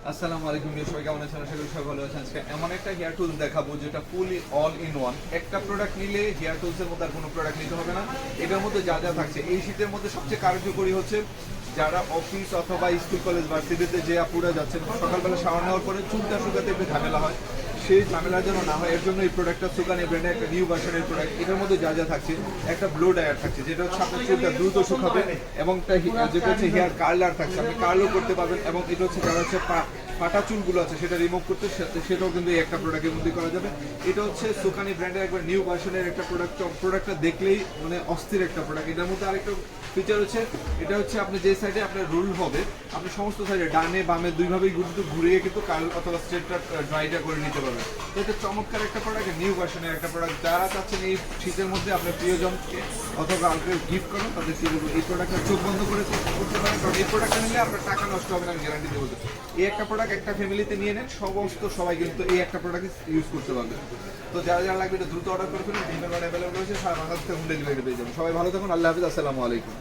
আসসালামু আলাইকুম, সবাই কেমন আছেন? আশা করি সবাই ভালো আছেন। আজকে এমন একটা হেয়ার টুলস দেখাবো যেটা ফুলি অল ইন ওয়ান। একটা প্রোডাক্ট নিলে হেয়ার টুলসের মধ্যে আর কোনো প্রোডাক্ট নিতে হবে না। এটার মধ্যে যা যা থাকছে, এই শীতের মধ্যে সবচেয়ে কার্যকরী হচ্ছে যারা অফিস অথবা স্কুল কলেজ ভার্সিটিতে যে আপুরা যাচ্ছেন, সকালবেলা শাওয়ার নেওয়ার পরে চুলটা শুকাতে একটু ঝামেলা হয়, সেই ঝামেলার জন্য না হয় এর জন্য এই প্রোডাক্টটা সুকানি ব্র্যান্ডের একটা নিউ ভার্সনের প্রোডাক্ট। এটার মধ্যে যা যা থাকছে, একটা ব্লো ড্রায়ার থাকছে যেটা হচ্ছে আপনার চুলটা দ্রুত শুকাবে, এবং যেটা হচ্ছে হেয়ার কার্লার থাকছে, আপনি কার্লও করতে পারবেন। এবং এটা হচ্ছে যারা হচ্ছে ফাটা চুলগুলো আছে সেটা রিমুভ করতে, সেটাও কিন্তু এই একটা প্রোডাক্টের মধ্যে করা যাবে। এটা হচ্ছে সুকানি ব্র্যান্ডের একবার নিউ ভার্সনের একটা প্রোডাক্টটা দেখলেই মানে অস্থির একটা প্রোডাক্ট। এটার মধ্যে আরেকটা ফিচার হচ্ছে, এটা হচ্ছে আপনি যে সাইডে আপনার রোল হবে, আপনি সমস্ত সাইডে ডানে বামে দুইভাবেই কিন্তু ঘুরিয়ে কিন্তু কার্ল অথবা স্ট্রেটটা ড্রাইটা করে নিতে পারবেন। তো এটা চমৎকার একটা প্রোডাক্ট, নিউ ভার্সনের একটা প্রোডাক্ট। যারা চাচ্ছেন এই শীতের মধ্যে আপনার প্রিয়জনকে অথবা কাউকে গিফট করেন, তাদের কি বলবো, এই প্রোডাক্টটা চোখ বন্ধ করে করতে পারেন, কারণ এই প্রোডাক্টটা নিলে আপনার টাকা নষ্ট হবে না, আমি গ্যারান্টি দেবো। এই একটা প্রোডাক্ট একটা ফ্যামিলিতে নিয়ে নেন, সমস্ত সবাই কিন্তু এই একটা প্রোডাক্ট ইউজ করতে পারবে। তো যারা যারা লাগবে এটা দ্রুত অর্ডার করে ফেলুন, অ্যাভেলেবল রয়েছে, সারা বাংলাদেশ থেকে হোম ডেলিভারি পেয়ে যাবেন। সবাই ভালো থাকুন, আল্লাহ হাফিজ, আসসালামু আলাইকুম।